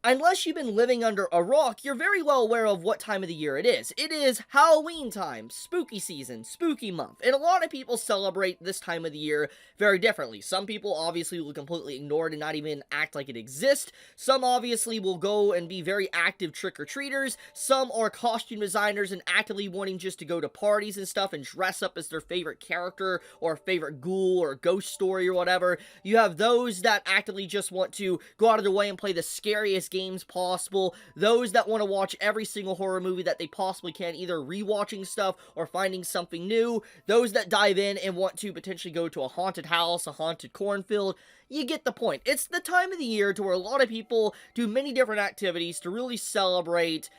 unless you've been living under a rock, you're very well aware of what time of the year it is. It is Halloween time, spooky season, spooky month, and a lot of people celebrate this time of the year very differently. Some people obviously will completely ignore it and not even act like it exists. Some obviously will go and be very active trick-or-treaters. Some are costume designers and actively wanting just to go to parties and stuff and dress up as their favorite character or favorite ghoul or ghost story or whatever. You have those that actively just want to go out of their way and play the scariest games possible. Those that want to watch every single horror movie that they possibly can, either rewatching stuff or finding something new. Those that dive in and want to potentially go to a haunted house, a haunted cornfield. You get the point. It's the time of the year to where a lot of people do many different activities to really celebrate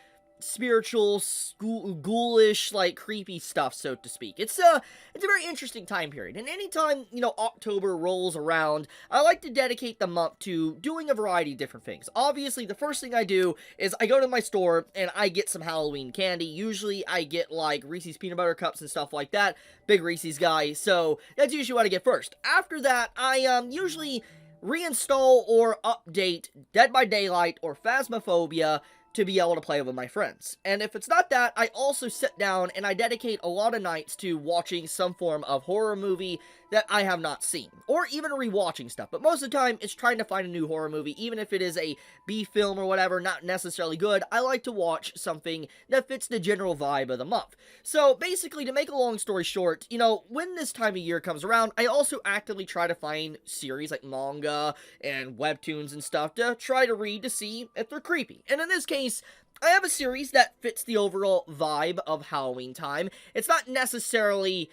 spiritual, ghoulish, like, creepy stuff, so to speak. It's a very interesting time period, and anytime, October rolls around, I like to dedicate the month to doing a variety of different things. Obviously, the first thing I do is I go to my store, and I get some Halloween candy. Usually, I get, like, Reese's Peanut Butter Cups and stuff like that. Big Reese's guy, so that's usually what I get first. After that, I, usually reinstall or update Dead by Daylight or Phasmophobia to be able to play with my friends. And if it's not that, I also sit down and I dedicate a lot of nights to watching some form of horror movie that I have not seen, or even rewatching stuff. But most of the time, it's trying to find a new horror movie, even if it is a B film or whatever, not necessarily good. I like to watch something that fits the general vibe of the month. So basically, to make a long story short, when this time of year comes around, I also actively try to find series like manga and webtoons and stuff to try to read to see if they're creepy. And in this case, I have a series that fits the overall vibe of Halloween time. It's not necessarily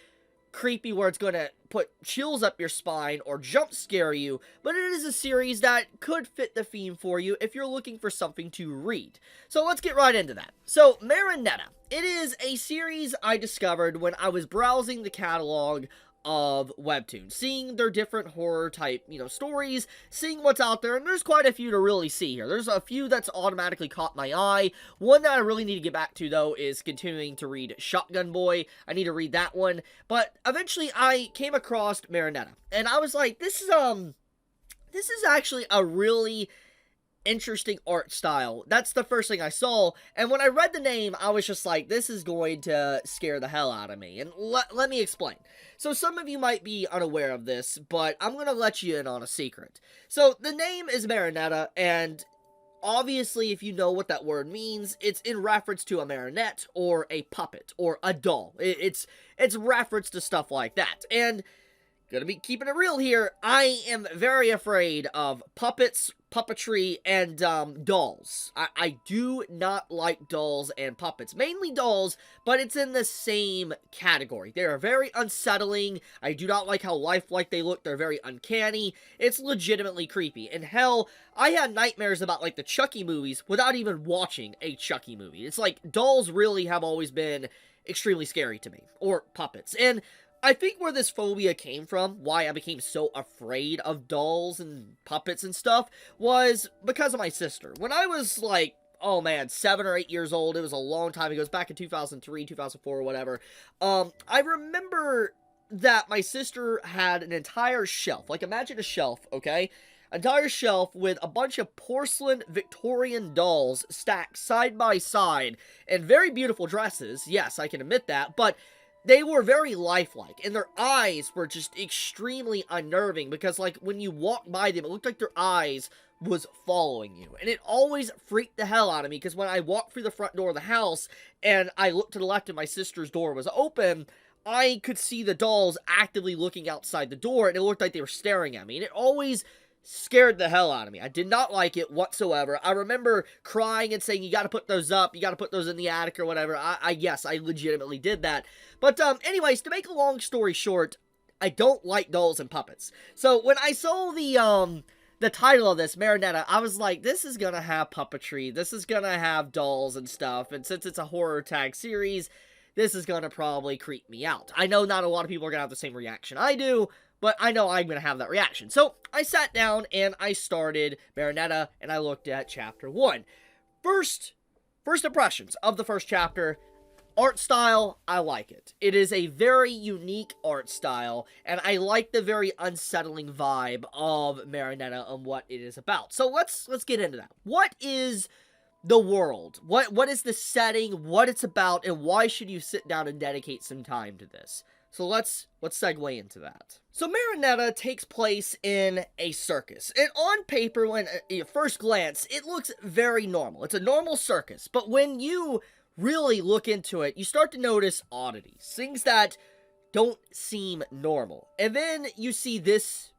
creepy where it's going to put chills up your spine or jump scare you, but it is a series that could fit the theme for you if you're looking for something to read. So let's get right into that. So, Marionetta. It is a series I discovered when I was browsing the catalog of webtoons, seeing their different horror type, stories, seeing what's out there, and there's quite a few to really see here. There's a few that's automatically caught my eye. One that I really need to get back to, though, is continuing to read Shotgun Boy. I need to read that one, but eventually I came across Marionetta, and I was like, this is actually a really interesting art style. That's the first thing I saw, and when I read the name, I was just like, this is going to scare the hell out of me, and let me explain. So some of you might be unaware of this, but I'm going to let you in on a secret. So the name is Marionetta, and obviously if you know what that word means, it's in reference to a marionette, or a puppet, or a doll. It's reference to stuff like that, and gonna be keeping it real here, I am very afraid of puppets, puppetry, and dolls. I do not like dolls and puppets. Mainly dolls, but it's in the same category. They are very unsettling. I do not like how lifelike they look. They're very uncanny. It's legitimately creepy. And hell, I had nightmares about, like, the Chucky movies without even watching a Chucky movie. It's like, dolls really have always been extremely scary to me. Or puppets. And I think where this phobia came from, why I became so afraid of dolls and puppets and stuff, was because of my sister. When I was like, oh man, 7 or 8 years old, it was a long time ago, it was back in 2003, 2004, or whatever, I remember that my sister had an entire shelf, like imagine a shelf, okay? Entire shelf with a bunch of porcelain Victorian dolls stacked side by side, and very beautiful dresses, yes, I can admit that, but they were very lifelike, and their eyes were just extremely unnerving, because, like, when you walked by them, it looked like their eyes was following you, and it always freaked the hell out of me, because when I walked through the front door of the house, and I looked to the left and my sister's door was open, I could see the dolls actively looking outside the door, and it looked like they were staring at me, and it always scared the hell out of me. I did not like it whatsoever. I remember crying and saying, you gotta put those up, you gotta put those in the attic or whatever. Yes, I legitimately did that. But, anyways, to make a long story short, I don't like dolls and puppets. So, when I saw the title of this, Marionetta, I was like, this is gonna have puppetry, this is gonna have dolls and stuff, and since it's a horror tag series, this is gonna probably creep me out. I know not a lot of people are gonna have the same reaction I do, but I know I'm going to have that reaction. So, I sat down and I started Marionetta, and I looked at chapter 1. First impressions of the first chapter, Art style, I like it. It is a very unique art style, and I like the very unsettling vibe of Marionetta and what it is about. So let's get into that. What is the world? What is the setting, what it's about, and why should you sit down and dedicate some time to this? So let's segue into that. So Marionetta takes place in a circus, and on paper, when at first glance, it looks very normal. It's a normal circus, but when you really look into it, you start to notice oddities, things that don't seem normal. And then you see this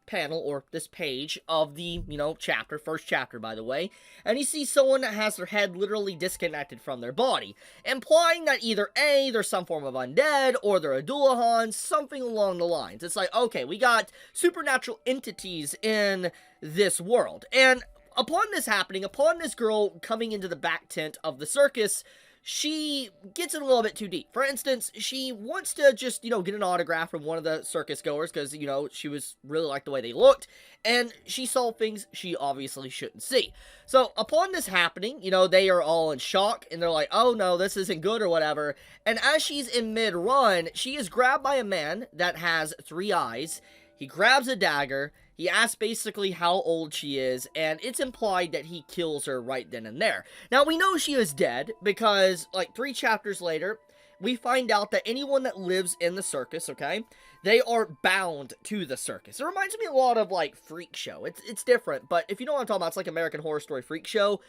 panel, or this page of the, chapter, first chapter, by the way, and you see someone that has their head literally disconnected from their body, implying that either A, they're some form of undead, or they're a Dullahan, something along the lines. It's like, okay, we got supernatural entities in this world, and upon this happening, upon this girl coming into the back tent of the circus, she gets in a little bit too deep. For instance, she wants to just, get an autograph from one of the circus goers because, she was really liked the way they looked, and she saw things she obviously shouldn't see. So, upon this happening, they are all in shock, and they're like, oh no, this isn't good or whatever, and as she's in mid-run, she is grabbed by a man that has 3 eyes. He grabs a dagger. He asks basically how old she is, and it's implied that he kills her right then and there. Now, we know she is dead because, 3 chapters later, we find out that anyone that lives in the circus, okay, they are bound to the circus. It reminds me a lot of, Freak Show. It's different, but if you know what I'm talking about, it's like American Horror Story Freak Show.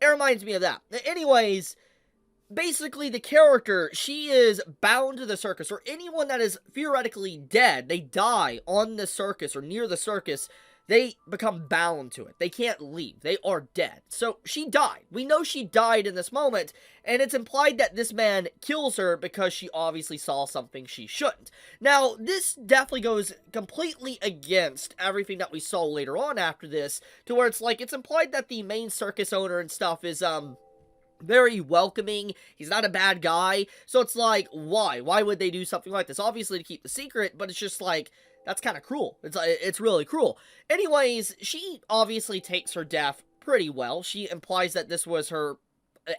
It reminds me of that. Anyways, basically, the character, she is bound to the circus, or anyone that is theoretically dead, they die on the circus or near the circus, they become bound to it. They can't leave. They are dead. So, she died. We know she died in this moment, and it's implied that this man kills her because she obviously saw something she shouldn't. Now, this definitely goes completely against everything that we saw later on after this, to where it's implied that the main circus owner and stuff is, very welcoming. He's not a bad guy. So it's like, why? Why would they do something like this? Obviously to keep the secret, but it's just like, that's kind of cruel. It's really cruel. Anyways, she obviously takes her death pretty well. She implies that this was her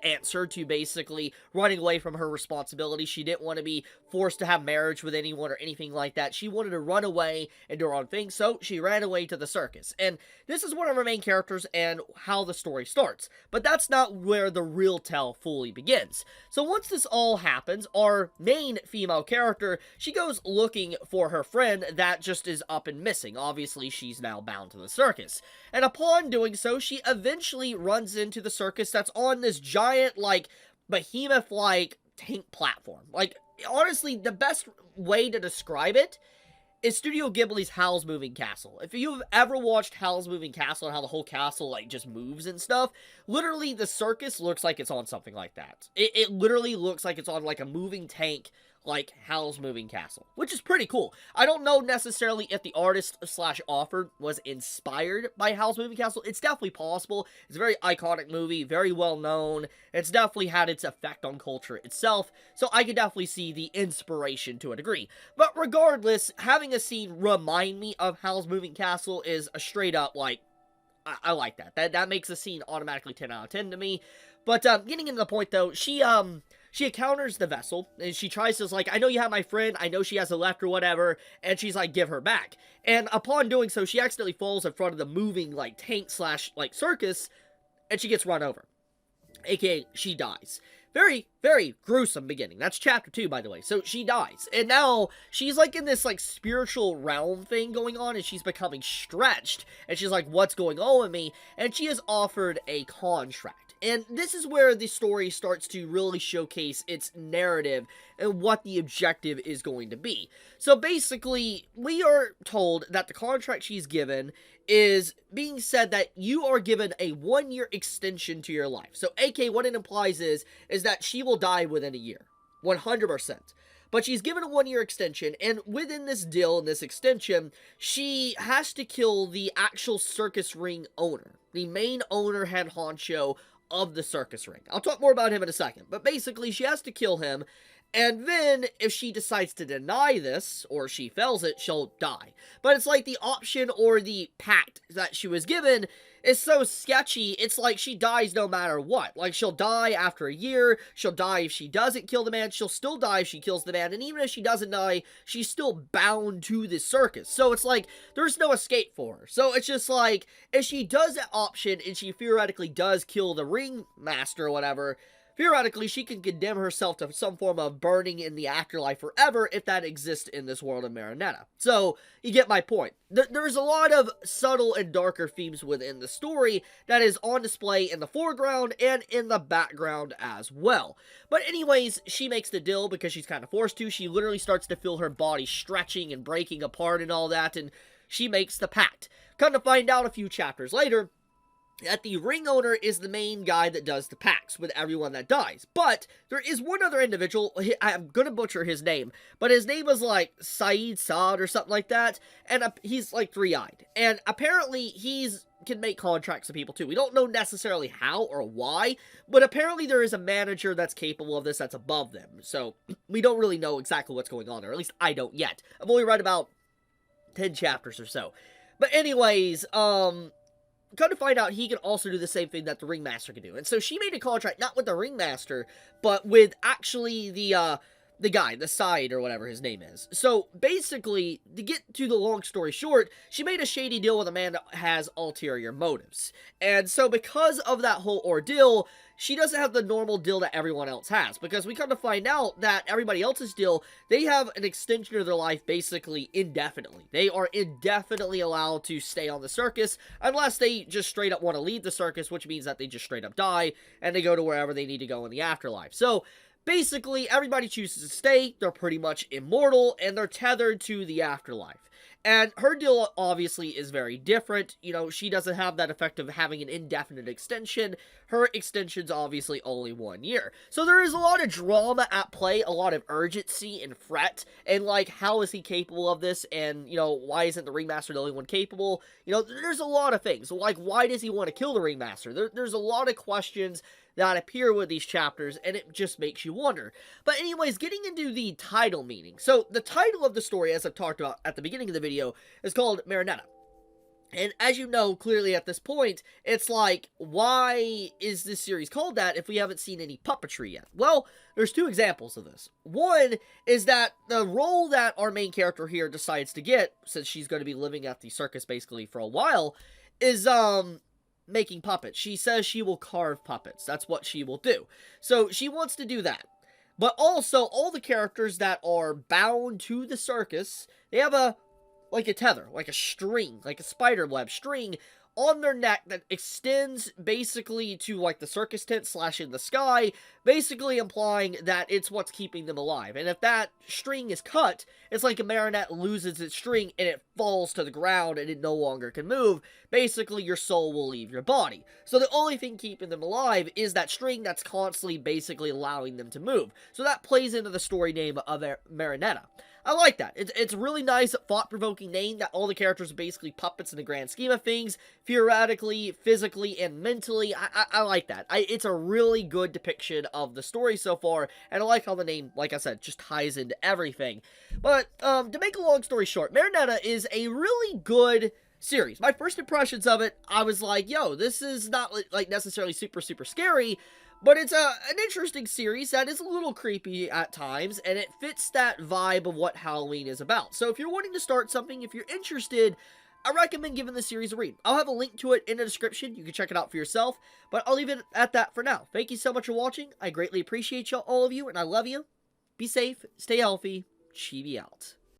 answer to basically running away from her responsibility. She didn't want to be forced to have marriage with anyone or anything like that. She wanted to run away and do her own thing, so she ran away to the circus. And this is one of our main characters and how the story starts. But that's not where the real tale fully begins. So once this all happens, our main female character, she goes looking for her friend that just is up and missing. Obviously, she's now bound to the circus. And upon doing so, she eventually runs into the circus that's on this giant, behemoth-like tank platform. Honestly, the best way to describe it is Studio Ghibli's Howls Moving Castle. If you've ever watched Howls Moving Castle and how the whole castle, just moves and stuff, literally the circus looks like it's on something like that. It literally looks like it's on, a moving tank, like Howl's Moving Castle, which is pretty cool. I don't know necessarily if the artist/author was inspired by Howl's Moving Castle. It's definitely possible. It's a very iconic movie, very well known. It's definitely had its effect on culture itself, so I could definitely see the inspiration to a degree. But regardless, having a scene remind me of Howl's Moving Castle is a straight up, I like that. That makes the scene automatically 10 out of 10 to me. But, getting into the point, though, she encounters the vessel, and she tries to, I know you have my friend, I know she has a left or whatever, and she's like, give her back. And upon doing so, she accidentally falls in front of the moving, tank/circus, and she gets run over. AKA, she dies. Very, very gruesome beginning. That's chapter 2, by the way. So, she dies. And now, she's, in this, spiritual realm thing going on, and she's becoming stretched. And she's like, what's going on with me? And she is offered a contract. And this is where the story starts to really showcase its narrative and what the objective is going to be. So basically, we are told that the contract she's given is being said that you are given a 1-year extension to your life. So AK, what it implies is that she will die within a year. 100%. But she's given a 1-year extension, and within this deal and this extension, she has to kill the actual circus ring owner. The main owner, head honcho of the circus ring. I'll talk more about him in a second, but basically she has to kill him, And then, if she decides to deny this, or she fails it, she'll die. But it's like the option or the pact that she was given is so sketchy, it's like she dies no matter what. Like, she'll die after a year, she'll die if she doesn't kill the man, she'll still die if she kills the man, and even if she doesn't die, she's still bound to the circus. So it's like, there's no escape for her. So it's just like, if she does that option, and she theoretically does kill the ringmaster or whatever, theoretically, she can condemn herself to some form of burning in the afterlife forever if that exists in this world of Marionetta. So, you get my point. There's a lot of subtle and darker themes within the story that is on display in the foreground and in the background as well. But anyways, she makes the deal because she's kind of forced to. She literally starts to feel her body stretching and breaking apart and all that, and she makes the pact. Come to find out a few chapters later, that the ring owner is the main guy that does the pacts with everyone that dies. But there is one other individual, I'm gonna butcher his name, but his name is like Saad or something like that, and he's like three-eyed. And apparently he's can make contracts with people too. We don't know necessarily how or why, but apparently there is a manager that's capable of this that's above them. So we don't really know exactly what's going on there, or at least I don't yet. I've only read about 10 chapters or so. But anyways, come to find out, he can also do the same thing that the ringmaster can do. And so she made a contract, not with the ringmaster, but with actually the guy, the side or whatever his name is. So basically, to get to the long story short, she made a shady deal with a man that has ulterior motives. And so because of that whole ordeal, she doesn't have the normal deal that everyone else has, because we come to find out that everybody else's deal, they have an extension of their life basically indefinitely. They are indefinitely allowed to stay on the circus, unless they just straight up want to leave the circus, which means that they just straight up die, and they go to wherever they need to go in the afterlife. So, basically, everybody chooses to stay, they're pretty much immortal, and they're tethered to the afterlife. And her deal, obviously, is very different. You know, she doesn't have that effect of having an indefinite extension. Her extension's obviously only 1 year. So there is a lot of drama at play, a lot of urgency and fret, and, like, how is he capable of this, and, you know, why isn't the ringmaster the only one capable? You know, there's a lot of things. Like, why does he want to kill the ringmaster? There's a lot of questions that appear with these chapters, and it just makes you wonder. But anyways, getting into the title meaning. So, the title of the story, as I've talked about at the beginning of the video, is called Marionetta. And as you know, clearly at this point, it's like, why is this series called that if we haven't seen any puppetry yet? Well, there's two examples of this. One is that the role that our main character here decides to get, since she's going to be living at the circus basically for a while, is, making puppets. She says she will carve puppets. That's what she will do. So she wants to do that. But also, all the characters that are bound to the circus, they have a tether, like a string, like a spider web string on their neck that extends basically to like the circus tent / in the sky, basically implying that it's what's keeping them alive. And if that string is cut, it's like a marionette loses its string and it falls to the ground and it no longer can move. Basically, your soul will leave your body. So the only thing keeping them alive is that string that's constantly basically allowing them to move. So that plays into the story name of Marionetta. I like that. It's a really nice, thought-provoking name that all the characters are basically puppets in the grand scheme of things, theoretically, physically, and mentally. I like that. It's a really good depiction of the story so far, and I like how the name, like I said, just ties into everything. But, to make a long story short, Marionetta is a really good series. My first impressions of it, I was like, yo, this is not, like, necessarily super scary, but it's an interesting series that is a little creepy at times, and it fits that vibe of what Halloween is about. So if you're wanting to start something, if you're interested, I recommend giving the series a read. I'll have a link to it in the description. You can check it out for yourself, but I'll leave it at that for now. Thank you so much for watching. I greatly appreciate all of you, and I love you. Be safe, stay healthy, Chibi out.